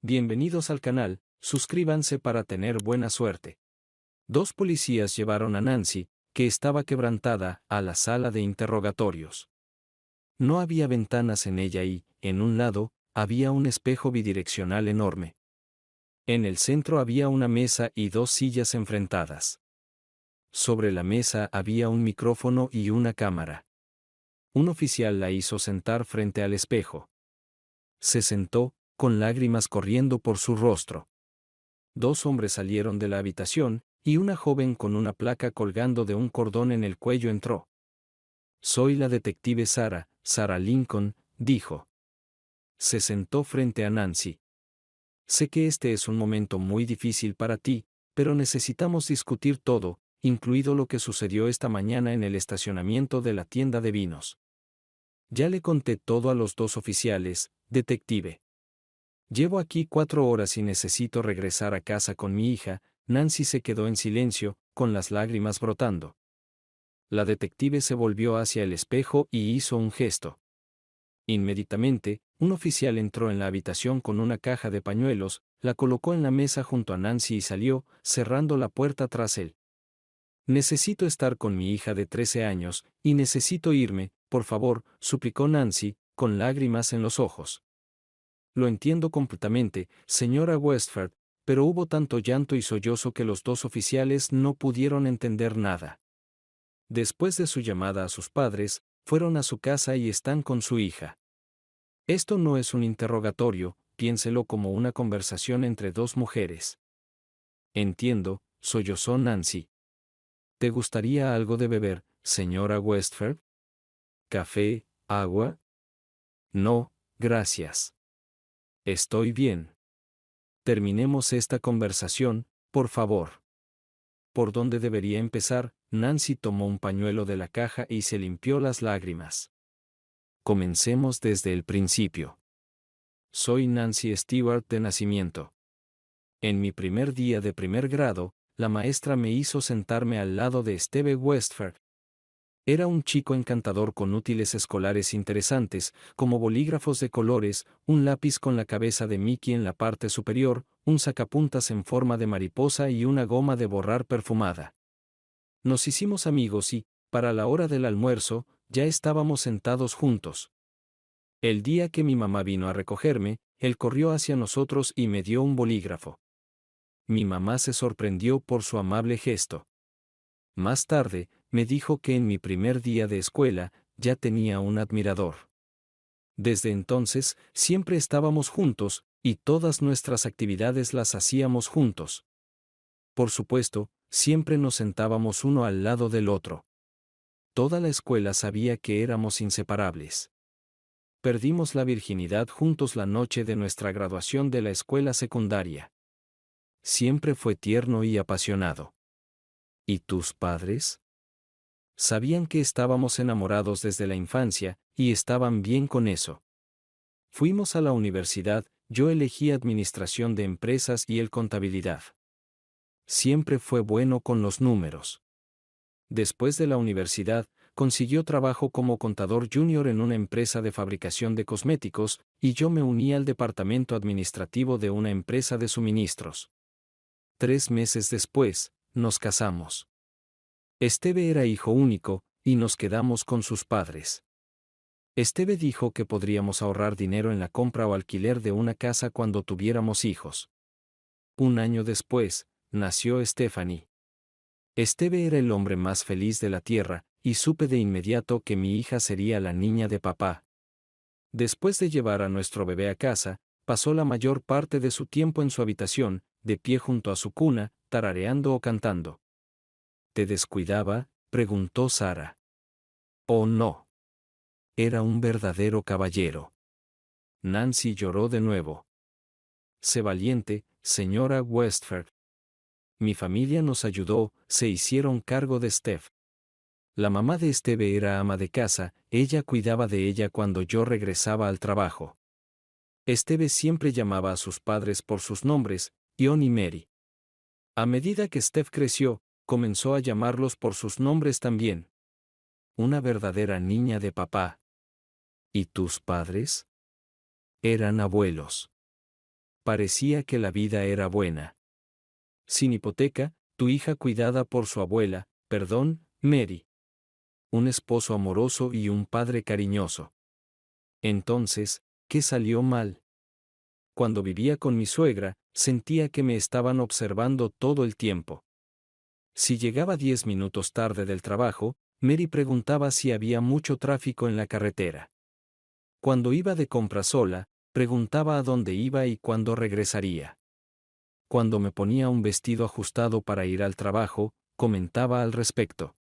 Bienvenidos al canal, suscríbanse para tener buena suerte. Dos policías llevaron a Nancy, que estaba quebrantada, a la sala de interrogatorios. No había ventanas en ella y, en un lado, había un espejo bidireccional enorme. En el centro había una mesa y dos sillas enfrentadas. Sobre la mesa había un micrófono y una cámara. Un oficial la hizo sentar frente al espejo. Se sentó, con lágrimas corriendo por su rostro. Dos hombres salieron de la habitación, y una joven con una placa colgando de un cordón en el cuello entró. «Soy la detective Sarah Lincoln», dijo. Se sentó frente a Nancy. «Sé que este es un momento muy difícil para ti, pero necesitamos discutir todo, incluido lo que sucedió esta mañana en el estacionamiento de la tienda de vinos». «Ya le conté todo a los dos oficiales, detective. Llevo aquí 4 horas y necesito regresar a casa con mi hija». Nancy se quedó en silencio, con las lágrimas brotando. La detective se volvió hacia el espejo y hizo un gesto. Inmediatamente, un oficial entró en la habitación con una caja de pañuelos, la colocó en la mesa junto a Nancy y salió, cerrando la puerta tras él. «Necesito estar con mi hija de 13 años, y necesito irme, por favor», suplicó Nancy, con lágrimas en los ojos. «Lo entiendo completamente, señora Westford, pero hubo tanto llanto y sollozo que los dos oficiales no pudieron entender nada. Después de su llamada a sus padres, fueron a su casa y están con su hija. Esto no es un interrogatorio, piénselo como una conversación entre dos mujeres». «Entiendo», sollozó Nancy. «¿Te gustaría algo de beber, señora Westford? ¿Café, agua?» «No, gracias. Estoy bien. Terminemos esta conversación, por favor». «¿Por dónde debería empezar?». Nancy tomó un pañuelo de la caja y se limpió las lágrimas. «Comencemos desde el principio. Soy Nancy Stewart de nacimiento. En mi primer día de primer grado, la maestra me hizo sentarme al lado de Steve Westford. Era un chico encantador con útiles escolares interesantes, como bolígrafos de colores, un lápiz con la cabeza de Mickey en la parte superior, un sacapuntas en forma de mariposa y una goma de borrar perfumada. Nos hicimos amigos y, para la hora del almuerzo, ya estábamos sentados juntos. El día que mi mamá vino a recogerme, él corrió hacia nosotros y me dio un bolígrafo. Mi mamá se sorprendió por su amable gesto. Más tarde, me dijo que en mi primer día de escuela, ya tenía un admirador. Desde entonces, siempre estábamos juntos, y todas nuestras actividades las hacíamos juntos. Por supuesto, siempre nos sentábamos uno al lado del otro. Toda la escuela sabía que éramos inseparables. Perdimos la virginidad juntos la noche de nuestra graduación de la escuela secundaria. Siempre fue tierno y apasionado. ¿Y tus padres? Sabían que estábamos enamorados desde la infancia, y estaban bien con eso. Fuimos a la universidad, yo elegí administración de empresas y él contabilidad. Siempre fue bueno con los números. Después de la universidad, consiguió trabajo como contador junior en una empresa de fabricación de cosméticos, y yo me uní al departamento administrativo de una empresa de suministros. 3 meses después, nos casamos. Esteve era hijo único, y nos quedamos con sus padres. Esteve dijo que podríamos ahorrar dinero en la compra o alquiler de una casa cuando tuviéramos hijos. 1 año después, nació Stephanie. Esteve era el hombre más feliz de la tierra, y supe de inmediato que mi hija sería la niña de papá. Después de llevar a nuestro bebé a casa, pasó la mayor parte de su tiempo en su habitación, de pie junto a su cuna, tarareando o cantando. ¿Te descuidaba?, preguntó Sarah. «Oh no. Era un verdadero caballero». Nancy lloró de nuevo. «Sé valiente, señora Westford. Mi familia nos ayudó, se hicieron cargo de Steph. La mamá de Esteve era ama de casa, ella cuidaba de ella cuando yo regresaba al trabajo. Esteve siempre llamaba a sus padres por sus nombres, Ion y Mary. A medida que Steph creció, comenzó a llamarlos por sus nombres también. Una verdadera niña de papá». «¿Y tus padres?» «Eran abuelos». parecía que la vida era buena. Sin hipoteca, tu hija cuidada por su abuela, perdón, Mary. Un esposo amoroso y un padre cariñoso. Entonces, ¿qué salió mal? Cuando vivía con mi suegra, sentía que me estaban observando todo el tiempo. Si llegaba 10 minutos tarde del trabajo, Mary preguntaba si había mucho tráfico en la carretera. Cuando iba de compras sola, preguntaba a dónde iba y cuándo regresaría. Cuando me ponía un vestido ajustado para ir al trabajo, comentaba al respecto.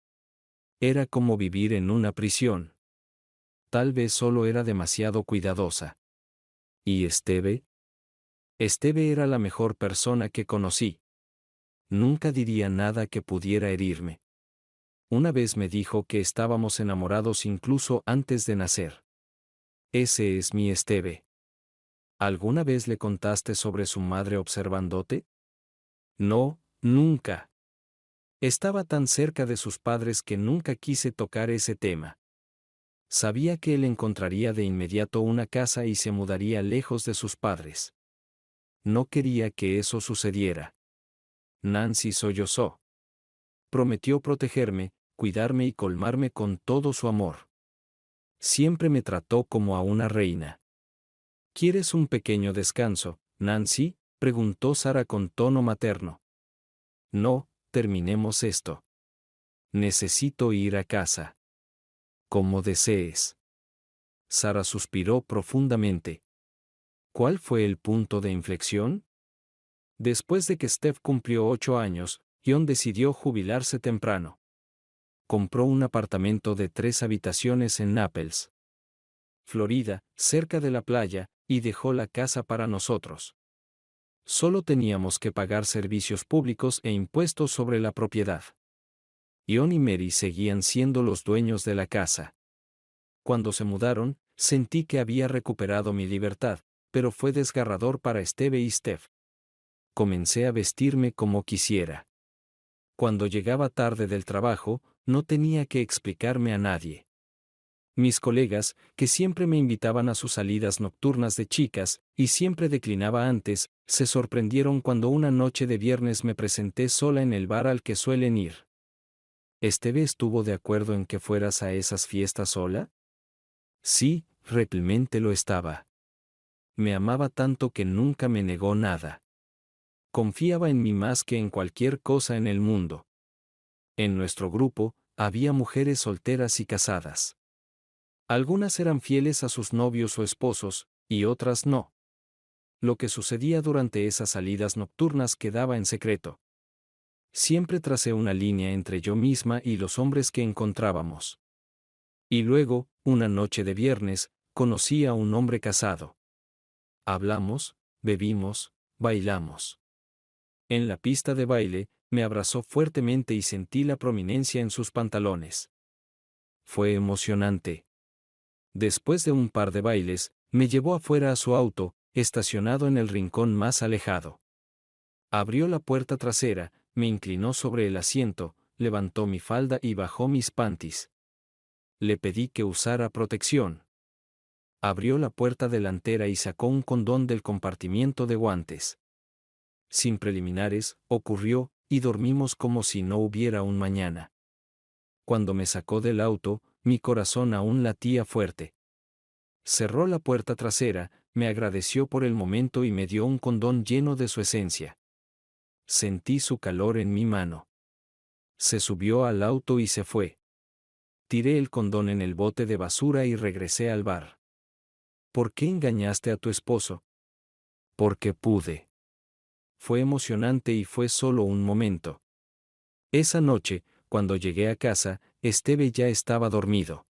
Era como vivir en una prisión. Tal vez solo era demasiado cuidadosa. ¿Y Esteve? Esteve era la mejor persona que conocí. Nunca diría nada que pudiera herirme. Una vez me dijo que estábamos enamorados incluso antes de nacer. Ese es mi Esteve. ¿Alguna vez le contaste sobre su madre observándote? No, nunca. Estaba tan cerca de sus padres que nunca quise tocar ese tema. Sabía que él encontraría de inmediato una casa y se mudaría lejos de sus padres. No quería que eso sucediera. Nancy sollozó. Prometió protegerme, cuidarme y colmarme con todo su amor. Siempre me trató como a una reina. ¿Quieres un pequeño descanso, Nancy?, preguntó Sara con tono materno. No, terminemos esto. Necesito ir a casa. Como desees. Sara suspiró profundamente. ¿Cuál fue el punto de inflexión? Después de que Steph cumplió 8 años, John decidió jubilarse temprano. Compró un apartamento de 3 habitaciones en Naples, Florida, cerca de la playa, y dejó la casa para nosotros. Solo teníamos que pagar servicios públicos e impuestos sobre la propiedad. John y Mary seguían siendo los dueños de la casa. Cuando se mudaron, sentí que había recuperado mi libertad, pero fue desgarrador para Esteve y Steph. Comencé a vestirme como quisiera. Cuando llegaba tarde del trabajo, no tenía que explicarme a nadie. Mis colegas, que siempre me invitaban a sus salidas nocturnas de chicas, y siempre declinaba antes, se sorprendieron cuando una noche de viernes me presenté sola en el bar al que suelen ir. ¿Esteve estuvo de acuerdo en que fueras a esas fiestas sola? Sí, realmente lo estaba. Me amaba tanto que nunca me negó nada. Confiaba en mí más que en cualquier cosa en el mundo. En nuestro grupo, había mujeres solteras y casadas. Algunas eran fieles a sus novios o esposos, y otras no. Lo que sucedía durante esas salidas nocturnas quedaba en secreto. Siempre tracé una línea entre yo misma y los hombres que encontrábamos. Y luego, una noche de viernes, conocí a un hombre casado. Hablamos, bebimos, bailamos. En la pista de baile, me abrazó fuertemente y sentí la prominencia en sus pantalones. Fue emocionante. Después de un par de bailes, me llevó afuera a su auto, estacionado en el rincón más alejado. Abrió la puerta trasera, me inclinó sobre el asiento, levantó mi falda y bajó mis panties. Le pedí que usara protección. Abrió la puerta delantera y sacó un condón del compartimiento de guantes. Sin preliminares, ocurrió, y dormimos como si no hubiera un mañana. Cuando me sacó del auto, mi corazón aún latía fuerte. Cerró la puerta trasera, me agradeció por el momento y me dio un condón lleno de su esencia. Sentí su calor en mi mano. Se subió al auto y se fue. Tiré el condón en el bote de basura y regresé al bar. ¿Por qué engañaste a tu esposo? Porque pude. Fue emocionante y fue solo un momento. Esa noche, cuando llegué a casa, Esteve ya estaba dormido.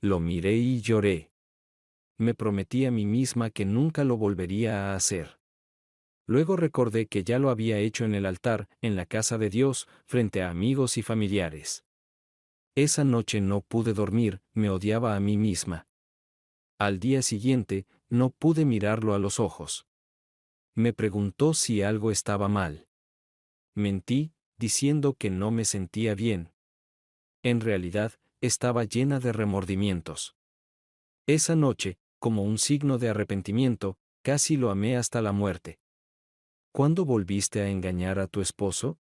Lo miré y lloré. Me prometí a mí misma que nunca lo volvería a hacer. Luego recordé que ya lo había hecho en el altar, en la casa de Dios, frente a amigos y familiares. Esa noche no pude dormir, me odiaba a mí misma. Al día siguiente, no pude mirarlo a los ojos. Me preguntó si algo estaba mal. Mentí, diciendo que no me sentía bien. En realidad, estaba llena de remordimientos. Esa noche, como un signo de arrepentimiento, casi lo amé hasta la muerte. ¿Cuándo volviste a engañar a tu esposo?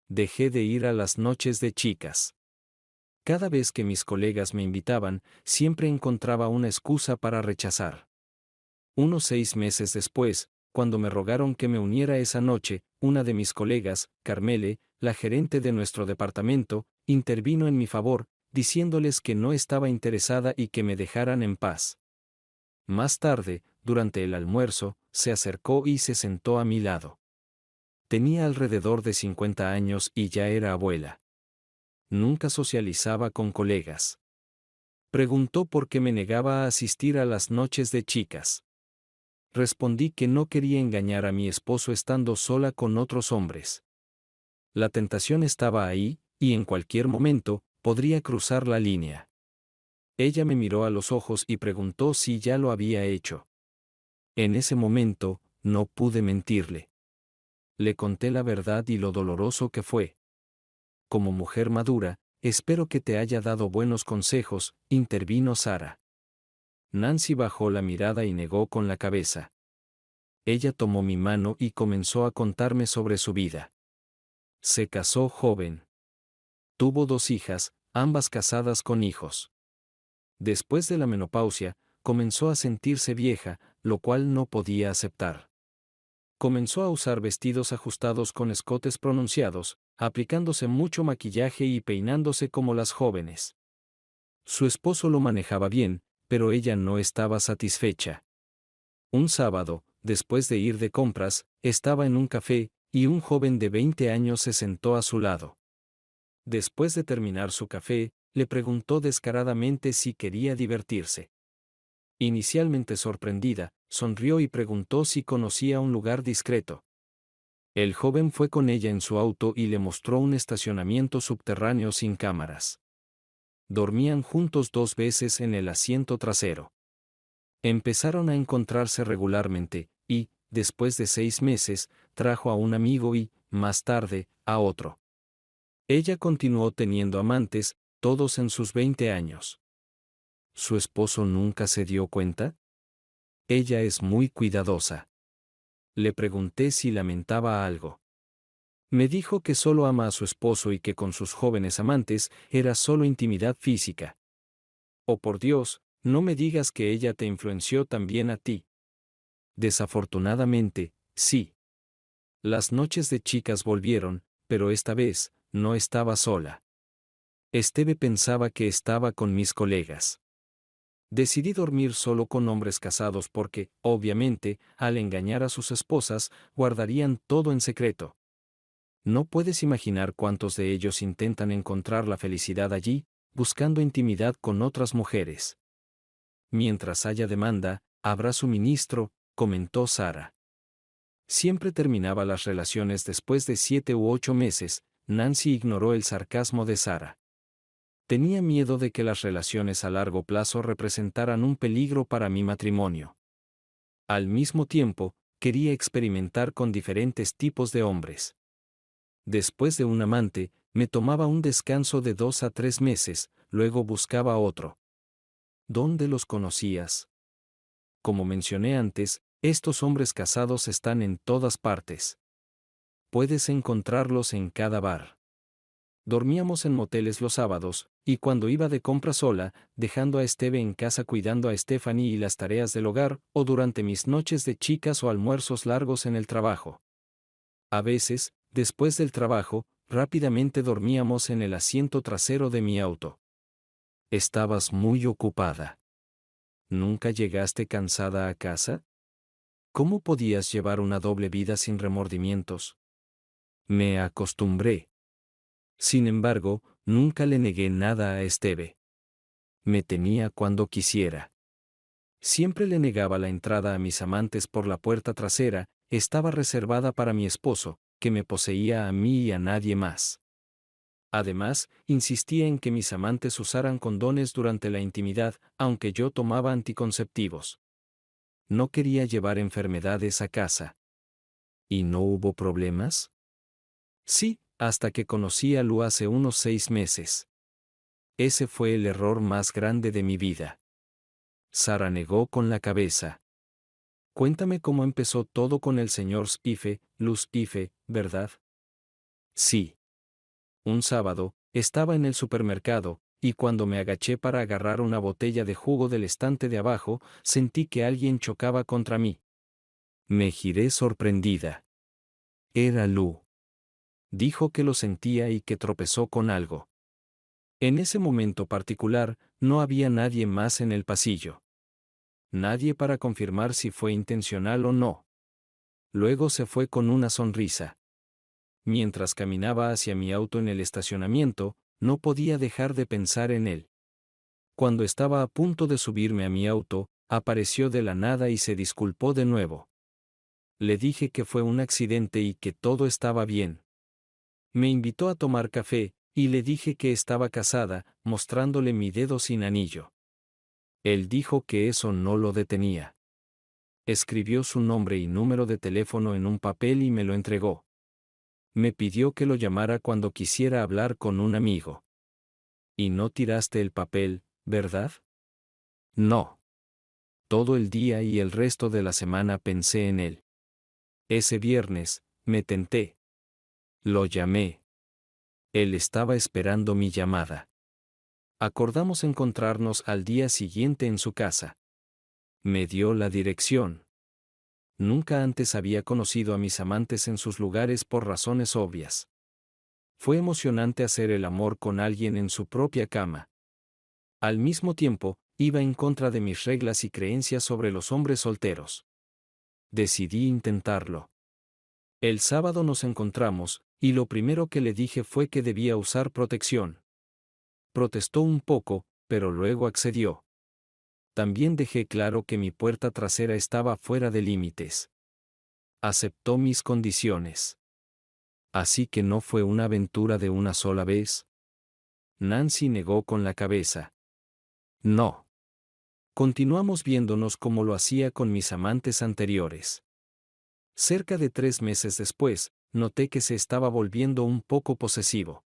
Dejé de ir a las noches de chicas. Cada vez que mis colegas me invitaban, siempre encontraba una excusa para rechazar. Unos 6 meses después, cuando me rogaron que me uniera esa noche, una de mis colegas, Carmele, la gerente de nuestro departamento, intervino en mi favor, diciéndoles que no estaba interesada y que me dejaran en paz. Más tarde, durante el almuerzo, se acercó y se sentó a mi lado. Tenía alrededor de 50 años y ya era abuela. Nunca socializaba con colegas. Preguntó por qué me negaba a asistir a las noches de chicas. Respondí que no quería engañar a mi esposo estando sola con otros hombres. La tentación estaba ahí, y en cualquier momento, podría cruzar la línea. Ella me miró a los ojos y preguntó si ya lo había hecho. En ese momento, no pude mentirle. Le conté la verdad y lo doloroso que fue. Como mujer madura, espero que te haya dado buenos consejos, intervino Sara. Nancy bajó la mirada y negó con la cabeza. Ella tomó mi mano y comenzó a contarme sobre su vida. Se casó joven. Tuvo 2 hijas, ambas casadas con hijos. Después de la menopausia, comenzó a sentirse vieja, lo cual no podía aceptar. Comenzó a usar vestidos ajustados con escotes pronunciados, aplicándose mucho maquillaje y peinándose como las jóvenes. Su esposo lo manejaba bien, pero ella no estaba satisfecha. Un sábado, después de ir de compras, estaba en un café, y un joven de 20 años se sentó a su lado. Después de terminar su café, le preguntó descaradamente si quería divertirse. Inicialmente sorprendida, sonrió y preguntó si conocía un lugar discreto. El joven fue con ella en su auto y le mostró un estacionamiento subterráneo sin cámaras. Dormían juntos 2 veces en el asiento trasero. Empezaron a encontrarse regularmente, y, después de 6 meses, trajo a un amigo y, más tarde, a otro. Ella continuó teniendo amantes, todos en sus 20 años. ¿Su esposo nunca se dio cuenta? Ella es muy cuidadosa. Le pregunté si lamentaba algo. Me dijo que solo ama a su esposo y que con sus jóvenes amantes era solo intimidad física. Oh por Dios, no me digas que ella te influenció también a ti. Desafortunadamente, sí. Las noches de chicas volvieron, pero esta vez, no estaba sola. Esteve pensaba que estaba con mis colegas. Decidí dormir solo con hombres casados porque, obviamente, al engañar a sus esposas, guardarían todo en secreto. No puedes imaginar cuántos de ellos intentan encontrar la felicidad allí, buscando intimidad con otras mujeres. Mientras haya demanda, habrá suministro, comentó Sara. Siempre terminaba las relaciones después de 7 u 8 meses, Nancy ignoró el sarcasmo de Sara. Tenía miedo de que las relaciones a largo plazo representaran un peligro para mi matrimonio. Al mismo tiempo, quería experimentar con diferentes tipos de hombres. Después de un amante, me tomaba un descanso de 2 a 3 meses, luego buscaba otro. ¿Dónde los conocías? Como mencioné antes, estos hombres casados están en todas partes. Puedes encontrarlos en cada bar. Dormíamos en moteles los sábados, y cuando iba de compra sola, dejando a Esteve en casa cuidando a Stephanie y las tareas del hogar, o durante mis noches de chicas o almuerzos largos en el trabajo. A veces, después del trabajo, rápidamente dormíamos en el asiento trasero de mi auto. Estabas muy ocupada. ¿Nunca llegaste cansada a casa? ¿Cómo podías llevar una doble vida sin remordimientos? Me acostumbré. Sin embargo, nunca le negué nada a Esteve. Me tenía cuando quisiera. Siempre le negaba la entrada a mis amantes por la puerta trasera, estaba reservada para mi esposo, que me poseía a mí y a nadie más. Además, insistía en que mis amantes usaran condones durante la intimidad, aunque yo tomaba anticonceptivos. No quería llevar enfermedades a casa. ¿Y no hubo problemas? Sí, hasta que conocí a Lu hace unos 6 meses. Ese fue el error más grande de mi vida. Sara negó con la cabeza. Cuéntame cómo empezó todo con el señor Spife, Luz Spife, ¿verdad? Sí. Un sábado, estaba en el supermercado, y cuando me agaché para agarrar una botella de jugo del estante de abajo, sentí que alguien chocaba contra mí. Me giré sorprendida. Era Lu. Dijo que lo sentía y que tropezó con algo. En ese momento particular, no había nadie más en el pasillo. Nadie para confirmar si fue intencional o no. Luego se fue con una sonrisa. Mientras caminaba hacia mi auto en el estacionamiento, no podía dejar de pensar en él. Cuando estaba a punto de subirme a mi auto, apareció de la nada y se disculpó de nuevo. Le dije que fue un accidente y que todo estaba bien. Me invitó a tomar café, y le dije que estaba casada, mostrándole mi dedo sin anillo. Él dijo que eso no lo detenía. Escribió su nombre y número de teléfono en un papel y me lo entregó. Me pidió que lo llamara cuando quisiera hablar con un amigo. ¿Y no tiraste el papel, verdad? No. Todo el día y el resto de la semana pensé en él. Ese viernes, me tenté. Lo llamé. Él estaba esperando mi llamada. Acordamos encontrarnos al día siguiente en su casa. Me dio la dirección. Nunca antes había conocido a mis amantes en sus lugares por razones obvias. Fue emocionante hacer el amor con alguien en su propia cama. Al mismo tiempo, iba en contra de mis reglas y creencias sobre los hombres solteros. Decidí intentarlo. El sábado nos encontramos, y lo primero que le dije fue que debía usar protección. Protestó un poco, pero luego accedió. También dejé claro que mi puerta trasera estaba fuera de límites. Aceptó mis condiciones. Así que no fue una aventura de una sola vez. Nancy negó con la cabeza. No. Continuamos viéndonos como lo hacía con mis amantes anteriores. Cerca de 3 meses después, noté que se estaba volviendo un poco posesivo.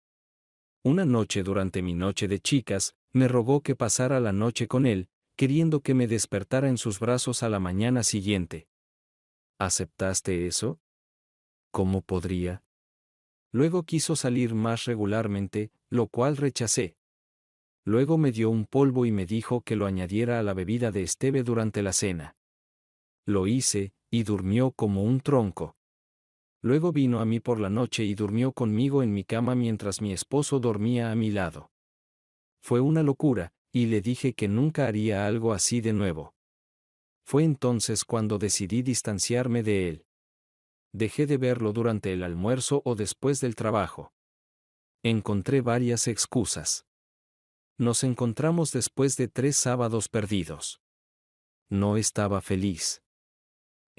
Una noche durante mi noche de chicas, me rogó que pasara la noche con él, queriendo que me despertara en sus brazos a la mañana siguiente. ¿Aceptaste eso? ¿Cómo podría? Luego quiso salir más regularmente, lo cual rechacé. Luego me dio un polvo y me dijo que lo añadiera a la bebida de Esteve durante la cena. Lo hice, y durmió como un tronco. Luego vino a mí por la noche y durmió conmigo en mi cama mientras mi esposo dormía a mi lado. Fue una locura, y le dije que nunca haría algo así de nuevo. Fue entonces cuando decidí distanciarme de él. Dejé de verlo durante el almuerzo o después del trabajo. Encontré varias excusas. Nos encontramos después de 3 sábados perdidos. No estaba feliz.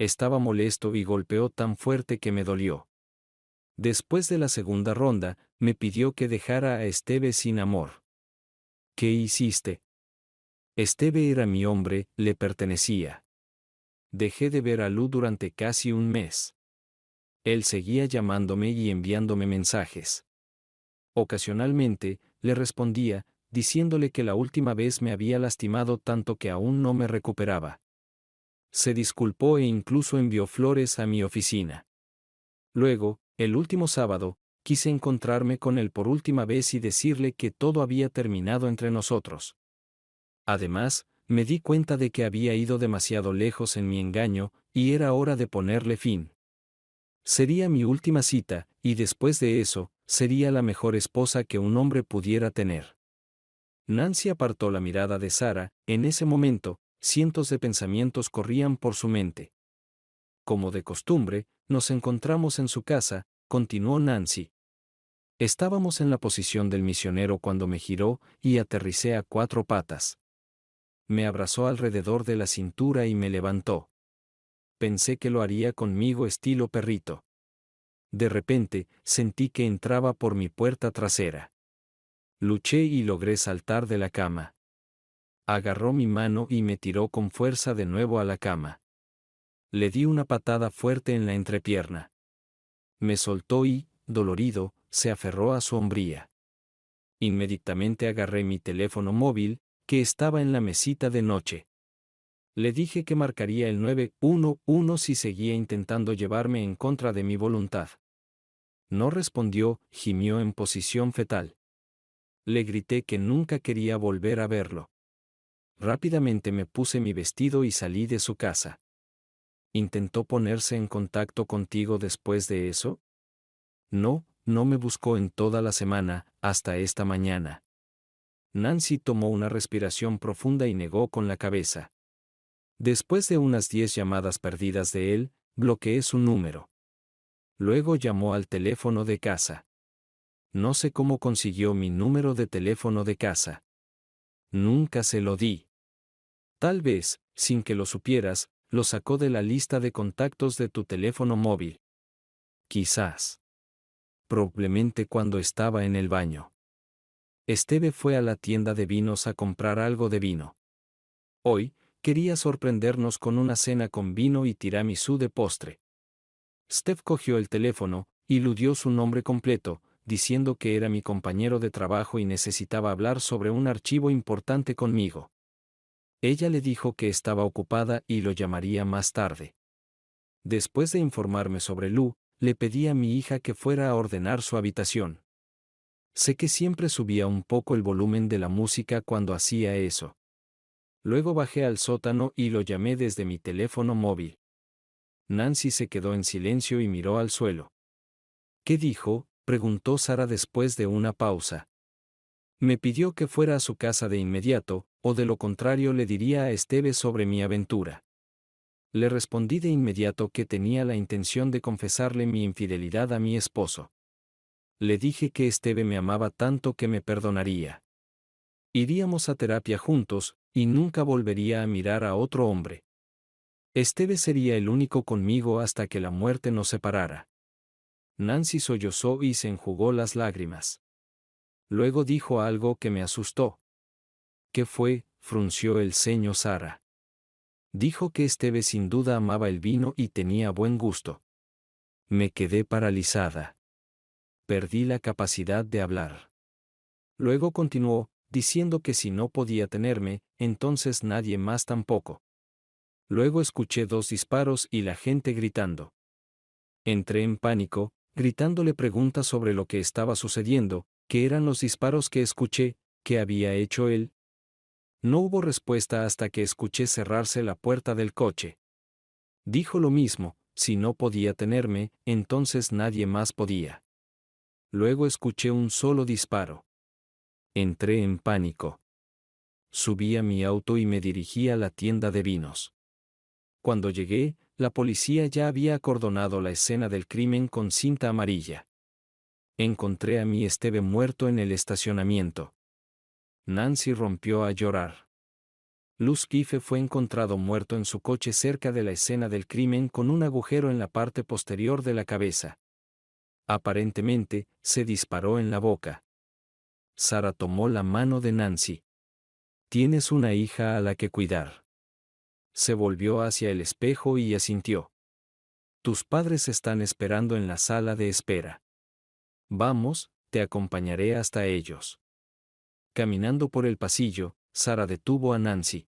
Estaba molesto y golpeó tan fuerte que me dolió. Después de la segunda ronda, me pidió que dejara a Esteve sin amor. ¿Qué hiciste? Esteve era mi hombre, le pertenecía. Dejé de ver a Lu durante casi un mes. Él seguía llamándome y enviándome mensajes. Ocasionalmente, le respondía, diciéndole que la última vez me había lastimado tanto que aún no me recuperaba. Se disculpó e incluso envió flores a mi oficina. Luego, el último sábado, quise encontrarme con él por última vez y decirle que todo había terminado entre nosotros. Además, me di cuenta de que había ido demasiado lejos en mi engaño, y era hora de ponerle fin. Sería mi última cita, y después de eso, sería la mejor esposa que un hombre pudiera tener. Nancy apartó la mirada de Sara. En ese momento, cientos de pensamientos corrían por su mente. Como de costumbre, nos encontramos en su casa, continuó Nancy. Estábamos en la posición del misionero cuando me giró, y aterricé a 4 patas. Me abrazó alrededor de la cintura y me levantó. Pensé que lo haría conmigo estilo perrito. De repente, sentí que entraba por mi puerta trasera. Luché y logré saltar de la cama. Agarró mi mano y me tiró con fuerza de nuevo a la cama. Le di una patada fuerte en la entrepierna. Me soltó y, dolorido, se aferró a su hombría. Inmediatamente agarré mi teléfono móvil, que estaba en la mesita de noche. Le dije que marcaría el 911 si seguía intentando llevarme en contra de mi voluntad. No respondió, gimió en posición fetal. Le grité que nunca quería volver a verlo. Rápidamente me puse mi vestido y salí de su casa. ¿Intentó ponerse en contacto contigo después de eso? No, no me buscó en toda la semana, hasta esta mañana. Nancy tomó una respiración profunda y negó con la cabeza. Después de unas 10 llamadas perdidas de él, bloqueé su número. Luego llamó al teléfono de casa. No sé cómo consiguió mi número de teléfono de casa. Nunca se lo di. Tal vez, sin que lo supieras, lo sacó de la lista de contactos de tu teléfono móvil. Quizás. Probablemente cuando estaba en el baño. Esteve fue a la tienda de vinos a comprar algo de vino. Hoy, quería sorprendernos con una cena con vino y tiramisú de postre. Steph cogió el teléfono, y ludió su nombre completo, diciendo que era mi compañero de trabajo y necesitaba hablar sobre un archivo importante conmigo. Ella le dijo que estaba ocupada y lo llamaría más tarde. Después de informarme sobre Lou, le pedí a mi hija que fuera a ordenar su habitación. Sé que siempre subía un poco el volumen de la música cuando hacía eso. Luego bajé al sótano y lo llamé desde mi teléfono móvil. Nancy se quedó en silencio y miró al suelo. ¿Qué dijo?, preguntó Sara después de una pausa. Me pidió que fuera a su casa de inmediato, o de lo contrario le diría a Esteve sobre mi aventura. Le respondí de inmediato que tenía la intención de confesarle mi infidelidad a mi esposo. Le dije que Esteve me amaba tanto que me perdonaría. Iríamos a terapia juntos, y nunca volvería a mirar a otro hombre. Esteve sería el único conmigo hasta que la muerte nos separara. Nancy sollozó y se enjugó las lágrimas. Luego dijo algo que me asustó. ¿Qué fue?, frunció el ceño Sara. Dijo que Esteve sin duda amaba el vino y tenía buen gusto. Me quedé paralizada. Perdí la capacidad de hablar. Luego continuó, diciendo que si no podía tenerme, entonces nadie más tampoco. Luego escuché 2 disparos y la gente gritando. Entré en pánico, gritándole preguntas sobre lo que estaba sucediendo, qué eran los disparos que escuché, qué había hecho él. No hubo respuesta hasta que escuché cerrarse la puerta del coche. Dijo lo mismo, si no podía tenerme, entonces nadie más podía. Luego escuché un solo disparo. Entré en pánico. Subí a mi auto y me dirigí a la tienda de vinos. Cuando llegué, la policía ya había acordonado la escena del crimen con cinta amarilla. Encontré a mi Esteve muerto en el estacionamiento. Nancy rompió a llorar. Luz Kiefe fue encontrado muerto en su coche cerca de la escena del crimen con un agujero en la parte posterior de la cabeza. Aparentemente, se disparó en la boca. Sara tomó la mano de Nancy. Tienes una hija a la que cuidar. Se volvió hacia el espejo y asintió. Tus padres están esperando en la sala de espera. Vamos, te acompañaré hasta ellos. Caminando por el pasillo, Sara detuvo a Nancy.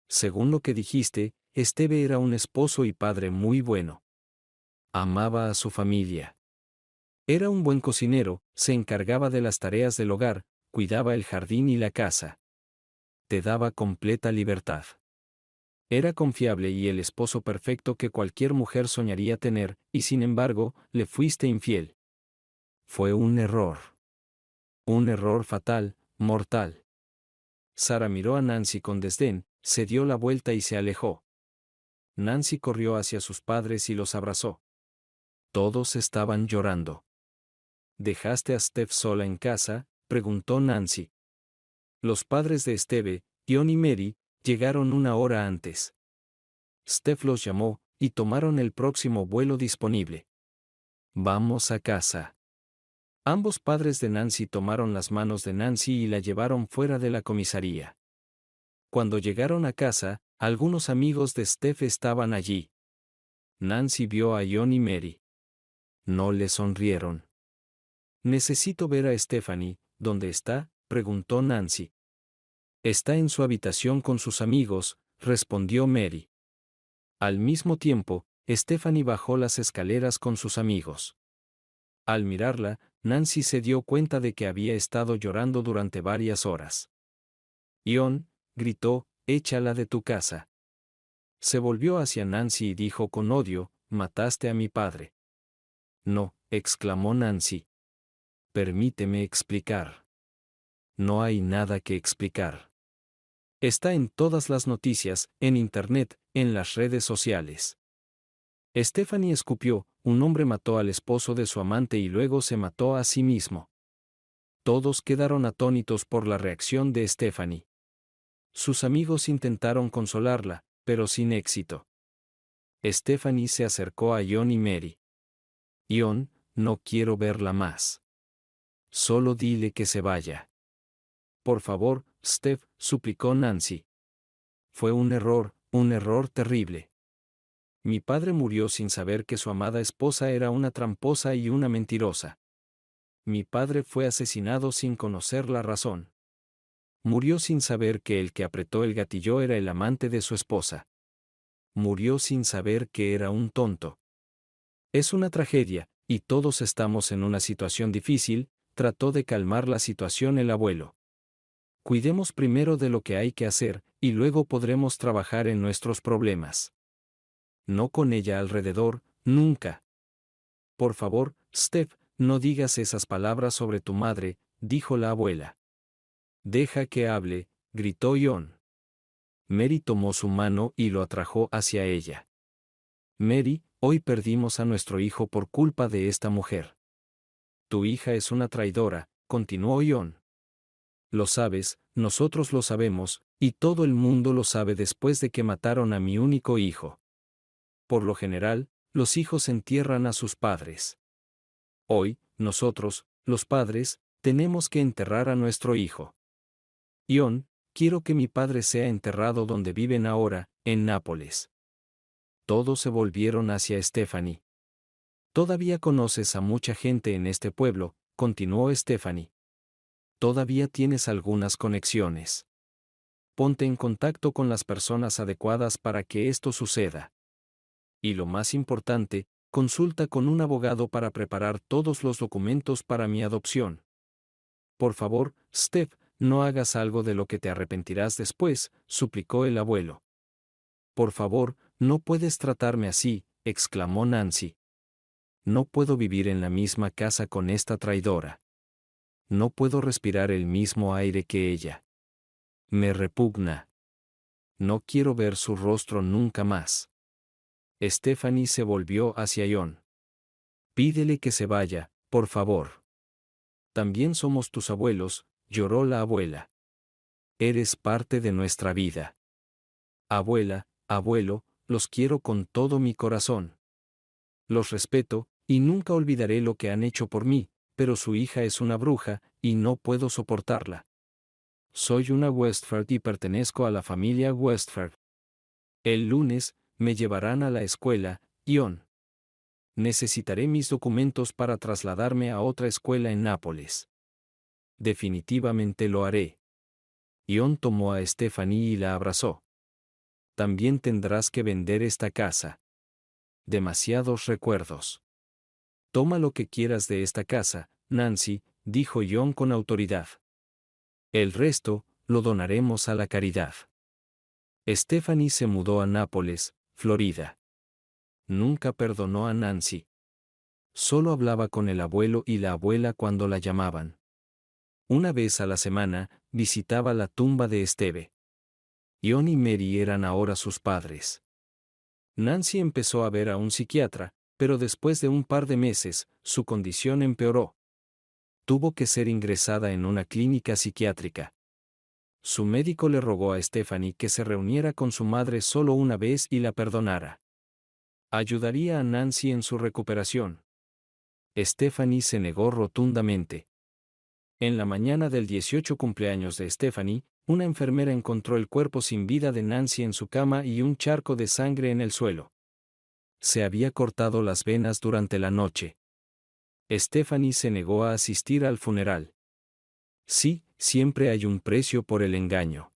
Según lo que dijiste, Esteve era un esposo y padre muy bueno. Amaba a su familia. Era un buen cocinero, se encargaba de las tareas del hogar, cuidaba el jardín y la casa. Te daba completa libertad. Era confiable y el esposo perfecto que cualquier mujer soñaría tener, y sin embargo, le fuiste infiel. Fue un error. Un error fatal, mortal. Sara miró a Nancy con desdén, se dio la vuelta y se alejó. Nancy corrió hacia sus padres y los abrazó. Todos estaban llorando. ¿Dejaste a Steph sola en casa?, preguntó Nancy. Los padres de Esteve, John y Mary, llegaron una hora antes. Steph los llamó, y tomaron el próximo vuelo disponible. Vamos a casa. Ambos padres de Nancy tomaron las manos de Nancy y la llevaron fuera de la comisaría. Cuando llegaron a casa, algunos amigos de Steph estaban allí. Nancy vio a John y Mary. No le sonrieron. Necesito ver a Stephanie, ¿dónde está?, preguntó Nancy. Está en su habitación con sus amigos, respondió Mary. Al mismo tiempo, Stephanie bajó las escaleras con sus amigos. Al mirarla, Nancy se dio cuenta de que había estado llorando durante varias horas. Ion, gritó, échala de tu casa. Se volvió hacia Nancy y dijo con odio, mataste a mi padre. No, exclamó Nancy. Permíteme explicar. No hay nada que explicar. Está en todas las noticias, en internet, en las redes sociales. Stephanie escupió, un hombre mató al esposo de su amante y luego se mató a sí mismo. Todos quedaron atónitos por la reacción de Stephanie. Sus amigos intentaron consolarla, pero sin éxito. Stephanie se acercó a Ion y Mary. Ion, no quiero verla más. Solo dile que se vaya. Por favor, Steph, suplicó Nancy. Fue un error terrible. Mi padre murió sin saber que su amada esposa era una tramposa y una mentirosa. Mi padre fue asesinado sin conocer la razón. Murió sin saber que el que apretó el gatillo era el amante de su esposa. Murió sin saber que era un tonto. Es una tragedia, y todos estamos en una situación difícil, trató de calmar la situación el abuelo. Cuidemos primero de lo que hay que hacer, y luego podremos trabajar en nuestros problemas. No con ella alrededor, nunca. Por favor, Steph, no digas esas palabras sobre tu madre, dijo la abuela. Deja que hable, gritó Ion. Mary tomó su mano y lo atrajo hacia ella. Mary, hoy perdimos a nuestro hijo por culpa de esta mujer. Tu hija es una traidora, continuó Ion. Lo sabes, nosotros lo sabemos, y todo el mundo lo sabe después de que mataron a mi único hijo. Por lo general, los hijos entierran a sus padres. Hoy, nosotros, los padres, tenemos que enterrar a nuestro hijo. Ion, quiero que mi padre sea enterrado donde viven ahora, en Nápoles. Todos se volvieron hacia Stephanie. Todavía conoces a mucha gente en este pueblo, continuó Stephanie. Todavía tienes algunas conexiones. Ponte en contacto con las personas adecuadas para que esto suceda. Y lo más importante, consulta con un abogado para preparar todos los documentos para mi adopción. Por favor, Steph, no hagas algo de lo que te arrepentirás después, suplicó el abuelo. Por favor, no puedes tratarme así, exclamó Nancy. No puedo vivir en la misma casa con esta traidora. No puedo respirar el mismo aire que ella. Me repugna. No quiero ver su rostro nunca más. Stephanie se volvió hacia Ion. Pídele que se vaya, por favor. También somos tus abuelos, lloró la abuela. Eres parte de nuestra vida. Abuela, abuelo, los quiero con todo mi corazón. Los respeto, y nunca olvidaré lo que han hecho por mí, pero su hija es una bruja, y no puedo soportarla. Soy una Westphal y pertenezco a la familia Westphal. El lunes, me llevarán a la escuela, Ion. Necesitaré mis documentos para trasladarme a otra escuela en Nápoles. Definitivamente lo haré. Ion tomó a Stephanie y la abrazó. También tendrás que vender esta casa. Demasiados recuerdos. Toma lo que quieras de esta casa, Nancy, dijo Ion con autoridad. El resto, lo donaremos a la caridad. Stephanie se mudó a Nápoles, Florida. Nunca perdonó a Nancy. Solo hablaba con el abuelo y la abuela cuando la llamaban. Una vez a la semana, visitaba la tumba de Esteve. Ion y Mary eran ahora sus padres. Nancy empezó a ver a un psiquiatra, pero después de un par de meses, su condición empeoró. Tuvo que ser ingresada en una clínica psiquiátrica. Su médico le rogó a Stephanie que se reuniera con su madre solo una vez y la perdonara. Ayudaría a Nancy en su recuperación. Stephanie se negó rotundamente. En la mañana del 18 cumpleaños de Stephanie, una enfermera encontró el cuerpo sin vida de Nancy en su cama y un charco de sangre en el suelo. Se había cortado las venas durante la noche. Stephanie se negó a asistir al funeral. Sí, siempre hay un precio por el engaño.